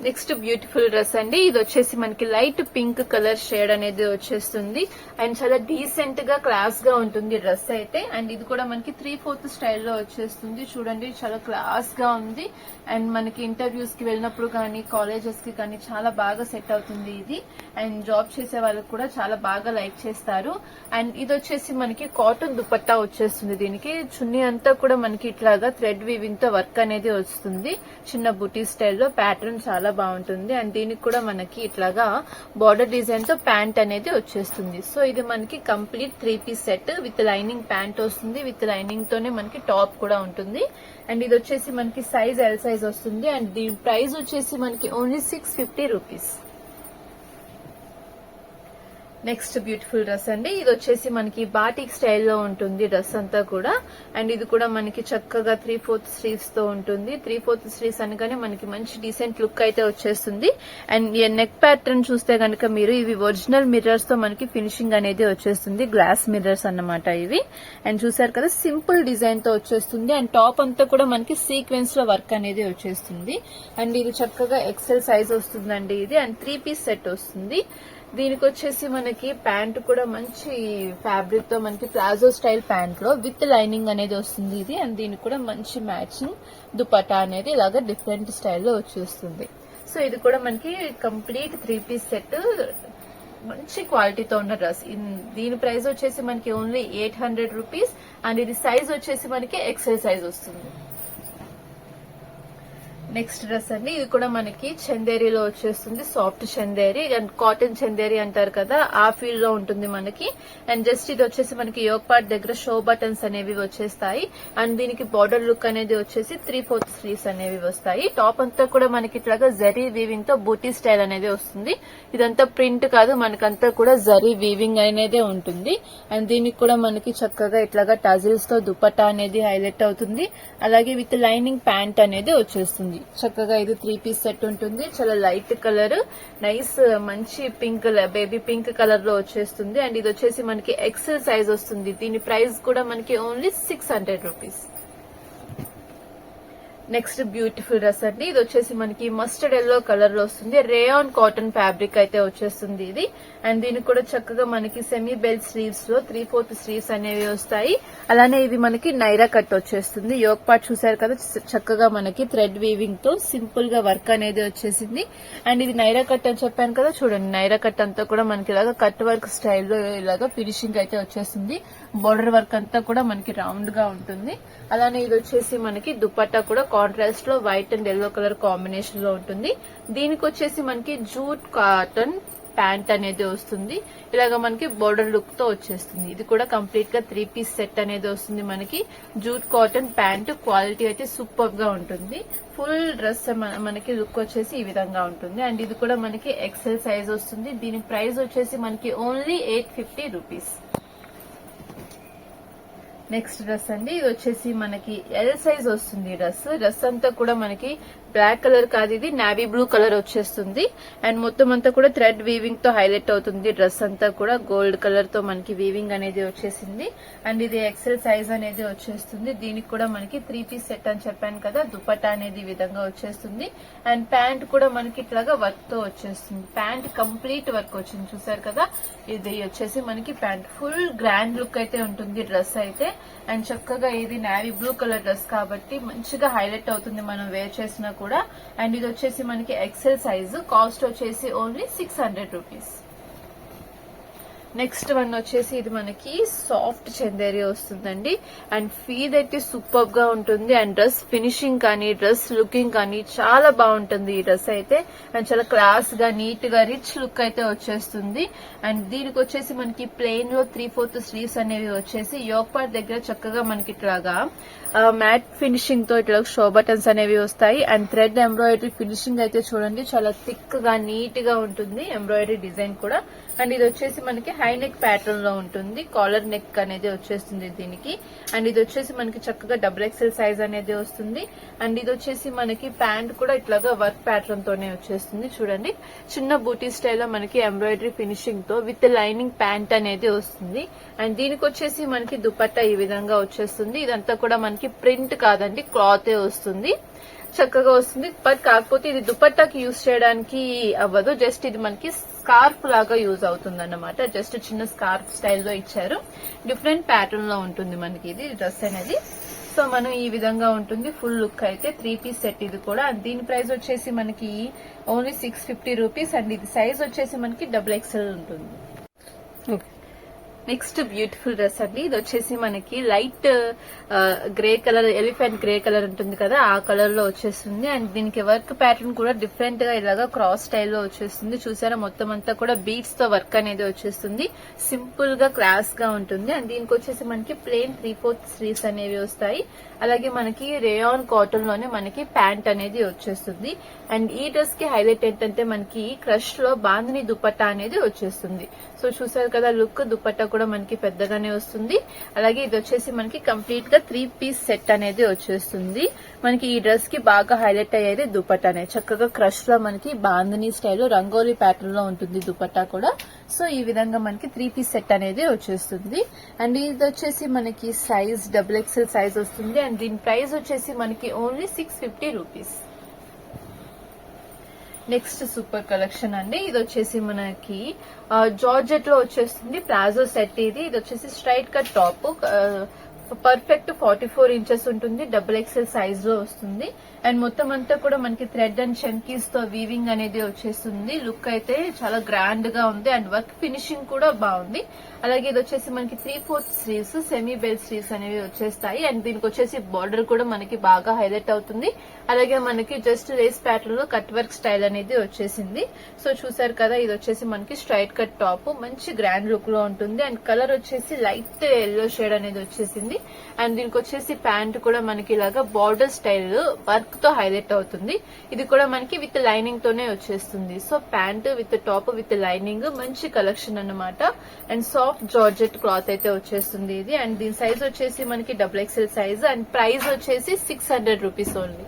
Next beautiful dress అండి. ఇది వచ్చేసి మనకి లైట్ పింక్ కలర్ షేడ్ అనేది వచ్చేస్తుంది అండ్ చాలా డీసెంట్ గా క్లాస్ గా ఉంటుంది డ్రెస్ అయితే. అండ్ ఇది కూడా మనకి 3/4 స్టైల్లో వచ్చేస్తుంది. చూడండి చాలా క్లాస్ గా ఉంది అండ్ మనకి ఇంటర్వ్యూస్ కి వెళ్ళినప్పుడు కానీ కాలేజెస్ కి కానీ చాలా బాగా సెట్ అవుతుంది ఇది. అండ్ జాబ్ చేసే వాళ్ళకి కూడా చాలా బాగా లైక్ చేస్తారు. అండ్ ఇది వచ్చేసి మనకి కాటన్ దుపట్టా వచ్చేస్తుంది. దీనికి చున్నీ అంతా కూడా మనకి ఇట్లాగా థ్రెడ్ వీవింగ్ తో వర్క్ అనేది వస్తుంది. చిన్న బుటీ స్టైల్లో ప్యాటర్న్ చాలా బాగుంటుంది. అండ్ దీనికి కూడా మనకి ఇట్లాగా బార్డర్ డిజైన్ తో ప్యాంట్ అనేది వచ్చేస్తుంది. సో ఇది మనకి complete 3-piece set with lining pant వస్తుంది. విత్ లైనింగ్ తోనే మనకి టాప్ కూడా ఉంటుంది. అండ్ ఇది వచ్చేసి మనకి సైజ్ ఎల్ సైజ్ వస్తుంది. అండ్ దీని ప్రైస్ వచ్చేసి మనకి only 650 rupees. Next beautiful dress అండి. ఇది వచ్చేసి మనకి బాటిక్ స్టైల్లో ఉంటుంది డ్రెస్ అంతా కూడా. అండ్ ఇది కూడా మనకి చక్కగా 3/4 స్లీవ్స్ తో ఉంటుంది. 3/4 స్లీవ్స్ అనగానే మనకి మంచి డీసెంట్ లుక్ అయితే వచ్చేస్తుంది. అండ్ నెక్ ప్యాటర్న్ చూస్తే కనుక మీరు ఇవి ఒరిజినల్ మిర్రర్స్ తో మనకి ఫినిషింగ్ అనేది వచ్చేస్తుంది. గ్లాస్ మిర్రర్స్ అన్నమాట ఇవి. అండ్ చూసారు కదా సింపుల్ డిజైన్ తో వచ్చేస్తుంది. అండ్ టాప్ అంతా కూడా మనకి సీక్వెన్స్ లో వర్క్ అనేది వచ్చేస్తుంది. అండ్ ఇది చక్కగా ఎక్సెల్ సైజ్ వస్తుందండి ఇది. అండ్ 3-piece సెట్ వస్తుంది. దీనికి వచ్చేసి మనకి ప్యాంట్ కూడా మంచి ఫ్యాబ్రిక్ తో మనకి ప్లాజో స్టైల్ ప్యాంట్ లో విత్ లైనింగ్ అనేది వస్తుంది ఇది. అండ్ దీనికి కూడా మంచి మ్యాచింగ్ దుపట్టా అనేది ఇలాగా డిఫరెంట్ స్టైల్లో వచ్చేస్తుంది. సో ఇది కూడా మనకి కంప్లీట్ 3-piece సెట్ మంచి క్వాలిటీతో ఉన్న డ్రెస్. దీని ప్రైస్ వచ్చేసి మనకి ఓన్లీ 800 రూపీస్. అండ్ ఇది సైజ్ వచ్చేసి మనకి ఎక్సెల్ సైజ్ వస్తుంది. నెక్స్ట్ డ్రెస్ అండి. ఇది కూడా మనకి చందేరీలో వచ్చేస్తుంది. Soft Chanderi and cotton Chanderi అంటారు కదా ఆ ఫీల్ లో ఉంటుంది మనకి. అండ్ జస్ట్ ఇది వచ్చేసి మనకి యోక్ పార్ట్ దగ్గర షో బటన్స్ అనేవి వచ్చేస్తాయి. అండ్ దీనికి బార్డర్ లుక్ అనేది వచ్చేసి 3/4 స్లీవ్స్ అనేవి వస్తాయి. టాప్ అంతా కూడా మనకి ఇట్లాగా జరీ వీవింగ్ తో బూటీ స్టైల్ అనేది వస్తుంది. ఇదంతా ప్రింట్ కాదు, మనకంతా కూడా జరీ వీవింగ్ అనేదే ఉంటుంది. అండ్ దీనికి కూడా మనకి చక్కగా ఇట్లాగా టజిల్స్ తో దుపట్టా అనేది హైలైట్ అవుతుంది. అలాగే విత్ లైనింగ్ ప్యాంట్ అనేది వచ్చేస్తుంది. చక్కగా ఇది 3-piece సెట్ ఉంటుంది. చాలా లైట్ కలర్, నైస్ మంచి పింక్ బేబీ పింక్ కలర్ లో వచ్చేస్తుంది. అండ్ ఇది వచ్చేసి మనకి ఎక్సెల్ సైజ్ వస్తుంది. దీని ప్రైస్ కూడా మనకి only 600 rupees. Next beautiful dress అండి. ఇది వచ్చేసి మనకి మస్టర్డ్ ఎల్లో కలర్ లో వస్తుంది. రేయాన్ కాటన్ ఫ్యాబ్రిక్ అయితే వచ్చేస్తుంది ఇది. అండ్ దీనికి కూడా చక్కగా మనకి సెమీ బెల్ట్ స్లీవ్స్ లో 3/4 స్లీవ్స్ అనేవి వస్తాయి. అలానే ఇది మనకి నైరా కట్ వచ్చేస్తుంది. యోక్ పార్ట్ చూసారు కదా చక్కగా మనకి థ్రెడ్ వీవింగ్ తో సింపుల్ గా వర్క్ అనేది వచ్చేసింది. అండ్ ఇది నైరా కట్ అని చెప్పాను కదా, చూడండి నైరా కట్ అంతా కూడా మనకి ఇలాగా కట్ వర్క్ స్టైల్లో ఇలాగా ఫినిషింగ్ అయితే వచ్చేస్తుంది. బోర్డర్ వర్క్ అంతా కూడా మనకి రౌండ్ గా ఉంటుంది. అలానే ఇది వచ్చేసి మనకి దుపట్టా కూడా కాంట్రాస్ట్ లో white and yellow colour combination లో ఉంటుంది. దీనికి వచ్చేసి మనకి జూట్ కాటన్ ప్యాంట్ అనేది వస్తుంది. ఇలాగా మనకి బోర్డర్ లుక్ తో వచ్చేస్తుంది. ఇది కూడా కంప్లీట్ గా 3-piece సెట్ అనేది వస్తుంది. మనకి జూట్ కాటన్ ప్యాంట్ క్వాలిటీ అయితే సూపర్ గా ఉంటుంది. ఫుల్ డ్రెస్ మనకి లుక్ వచ్చేసి ఈ విధంగా ఉంటుంది. అండ్ ఇది కూడా మనకి ఎక్సెల్ సైజ్ వస్తుంది. దీని ప్రైస్ వచ్చేసి మనకి ఓన్లీ 850 రూపీస్. నెక్స్ట్ డ్రెస్ అండి. ఇది వచ్చేసి మనకి ఎల్ సైజ్ వస్తుంది. డ్రెస్ అంతా కూడా మనకి బ్లాక్ కలర్ కాదు, ఇది నావీ బ్లూ కలర్ వచ్చేస్తుంది. అండ్ మొత్తం అంతా కూడా థ్రెడ్ వీవింగ్ తో హైలైట్ అవుతుంది. డ్రెస్ అంతా కూడా గోల్డ్ కలర్ తో మనకి వీవింగ్ అనేది వచ్చేసింది. అండ్ ఇది ఎక్సెల్ సైజ్ అనేది వచ్చేస్తుంది. దీనికి కూడా మనకి 3-piece సెట్ అని చెప్పాను కదా, దుపట్టా అనేది ఈ విధంగా వచ్చేస్తుంది. అండ్ ప్యాంట్ కూడా మనకి ఇట్లాగా వర్క్ తో వచ్చేస్తుంది. ప్యాంట్ కంప్లీట్ వర్క్ వచ్చింది చూసారు కదా. ఇది వచ్చేసి మనకి ప్యాంట్ ఫుల్ గ్రాండ్ లుక్ అయితే ఉంటుంది డ్రెస్ అయితే. అండ్ చక్కగా ఇది నావీ బ్లూ కలర్ డ్రెస్ కాబట్టి మంచిగా హైలైట్ అవుతుంది మనం వేర్ చేసినా కూడా. అండ్ ఇది వచ్చేసి మనకి ఎక్సెల్ సైజ్. కాస్ట్ వచ్చేసి ఓన్లీ 600 రూపీస్. నెక్స్ట్ వన్ వచ్చేసి ఇది మనకి సాఫ్ట్ చందేరి వస్తుందండి. అండ్ ఫీల్ అయితే సూపర్ గా ఉంటుంది. అండ్ డ్రెస్ ఫినిషింగ్ కానీ డ్రెస్ లుకింగ్ కానీ చాలా బాగుంటుంది ఈ డ్రెస్ అయితే. అండ్ చాలా క్లాస్ గా నీట్ గా రిచ్ లుక్ అయితే వచ్చేస్తుంది. అండ్ దీనికి వచ్చేసి మనకి ప్లెయిన్ లో 3/4 స్లీవ్స్ అనేవి వచ్చేసి యోక్ పార్ట్ దగ్గర చక్కగా మనకి ఇట్లాగా మ్యాట్ ఫినిషింగ్ తో ఇట్లా షో బటన్స్ అనేవి వస్తాయి. అండ్ థ్రెడ్ ఎంబ్రాయిడరీ ఫినిషింగ్ అయితే చూడండి చాలా థిక్ గా నీట్ గా ఉంటుంది ఎంబ్రాయిడరీ డిజైన్ కూడా. అండ్ ఇది వచ్చేసి మనకి హై నెక్ ప్యాటర్న్ లో ఉంటుంది. కాలర్ నెక్ అనేది వచ్చేస్తుంది దీనికి. అండ్ ఇది వచ్చేసి మనకి చక్కగా XXL సైజ్ అనేది వస్తుంది. అండ్ ఇది వచ్చేసి మనకి ప్యాంట్ కూడా ఇట్లాగా వర్క్ ప్యాటర్న్ తోనే వచ్చేస్తుంది. చూడండి చిన్న బూటీ స్టైల్ లో మనకి ఎంబ్రాయిడరీ ఫినిషింగ్ తో విత్ లైనింగ్ ప్యాంట్ అనేది వస్తుంది. అండ్ దీనికి వచ్చేసి మనకి దుపట్టా ఈ విధంగా వచ్చేస్తుంది. ఇదంతా కూడా మనకి ప్రింట్ కాదండి, క్లాత్ వస్తుంది. చక్కగా వస్తుంది. బట్ కాకపోతే ఇది దుపట్టాకి యూజ్ చేయడానికి అవ్వదు, జస్ట్ ఇది మనకి స్కార్ఫ్ లాగా యూజ్ అవుతుంది అన్నమాట. జస్ట్ చిన్న స్కార్ఫ్ స్టైల్లో ఇచ్చారు. డిఫరెంట్ ప్యాటర్న్ లో ఉంటుంది మనకి ఇది డ్రెస్ అనేది. సో మనం ఈ విధంగా ఉంటుంది ఫుల్ లుక్ అయితే. 3 పీస్ సెట్ ఇది కూడా. దీని ప్రైస్ వచ్చేసి మనకి ఓన్లీ 650 రూపీస్ అండ్ ఇది సైజ్ వచ్చేసి మనకి XXL ఉంటుంది. నెక్స్ట్ బ్యూటిఫుల్ డ్రెస్ అండి. ఇది వచ్చేసి మనకి light grey colour, elephant grey colour ఉంటుంది కదా, ఆ కలర్ లో వచ్చేస్తుంది. అండ్ దీనికి వర్క్ ప్యాటర్న్ కూడా డిఫరెంట్ గా ఇలాగా క్రాస్ స్టైల్లో వచ్చేస్తుంది. చూసారా, మొత్తం అంతా కూడా బీడ్స్ తో వర్క్ అనేది వచ్చేస్తుంది. సింపుల్ గా క్లాస్ గా ఉంటుంది. అండ్ దీనికి వచ్చేసి మనకి ప్లెయిన్ 3/4 స్లీవ్స్ అనేవి వస్తాయి. అలాగే మనకి రేయాన్ కాటన్ లోనే మనకి ప్యాంట్ అనేది వచ్చేస్తుంది. అండ్ ఈ డ్రెస్ కి హైలైట్ ఏంటంటే మనకి క్రష్ లో బాందిని దుపట్టా అనేది వచ్చేస్తుంది. సో చూసారు కదా లుక్, దుపట్టా కూడా మనకి పెద్దగానే వస్తుంది. అలాగే ఇది వచ్చేసి మనకి కంప్లీట్ గా 3 పీస్ సెట్ అనేది వచ్చేస్తుంది. మనకి ఈ డ్రెస్ కి బాగా హైలైట్ అయ్యేది దుపట్టానే. చక్కగా క్రష్ లో మనకి బాందిని స్టైల్ రంగోలీ ప్యాటర్న్ లో ఉంటుంది దుపట్టా కూడా. సో ఈ విధంగా మనకి 3 పీస్ సెట్ అనేది వచ్చేస్తుంది. అండ్ ఇది వచ్చేసి మనకి సైజ్ XXL సైజ్ వస్తుంది. అండ్ దీని ప్రైస్ వచ్చేసి మనకి only 650 rupees. Next super collection అండి. ఇది వచ్చేసి మనకి జార్జెట్ లో వచ్చేస్తుంది ప్లాజో సెట్. ఇది వచ్చేసి straight cut top, perfect 44 inches ఉంటుంది. XXL సైజ్ లో వస్తుంది. అండ్ మొత్తం అంతా కూడా మనకి థ్రెడ్ అండ్ చంకీస్ తో వీవింగ్ అనేది వచ్చేస్తుంది. లుక్ అయితే చాలా గ్రాండ్ గా ఉంది. అండ్ వర్క్ ఫినిషింగ్ కూడా బాగుంది. అలాగే ఇది వచ్చేసి మనకి 3/4 స్లీవ్స్, సెమీ బెల్ స్లీవ్స్ అనేవి వచ్చేస్తాయి. అండ్ దీనికి వచ్చేసి బార్డర్ కూడా మనకి బాగా హైలైట్ అవుతుంది. అలాగే మనకి జస్ట్ లేస్ ప్యాటర్న్ లో కట్ వర్క్ స్టైల్ అనేది వచ్చేసింది. సో చూసారు కదా, ఇది వచ్చేసి మనకి స్ట్రైట్ కట్ టాప్, మంచి గ్రాండ్ లుక్ లో ఉంటుంది. అండ్ కలర్ వచ్చేసి లైట్ ఎల్లో షేడ్ అనేది వచ్చేసింది. అండ్ దీనికి వచ్చేసి ప్యాంట్ కూడా మనకి ఇలాగా బార్డర్ స్టైల్ వర్క్ తో హైలైట్ అవుతుంది. ఇది కూడా మనకి విత్ లైనింగ్ తోనే వచ్చేస్తుంది. So pant with top with lining, మంచి కలెక్షన్ అన్నమాట. అండ్ సాఫ్ట్ జార్జెట్ క్లాత్ అయితే వచ్చేస్తుంది ఇది. అండ్ దీని సైజ్ వచ్చేసి మనకి XXL సైజ్. అండ్ ప్రైస్ వచ్చేసి 600 రూపీస్ ఓన్లీ.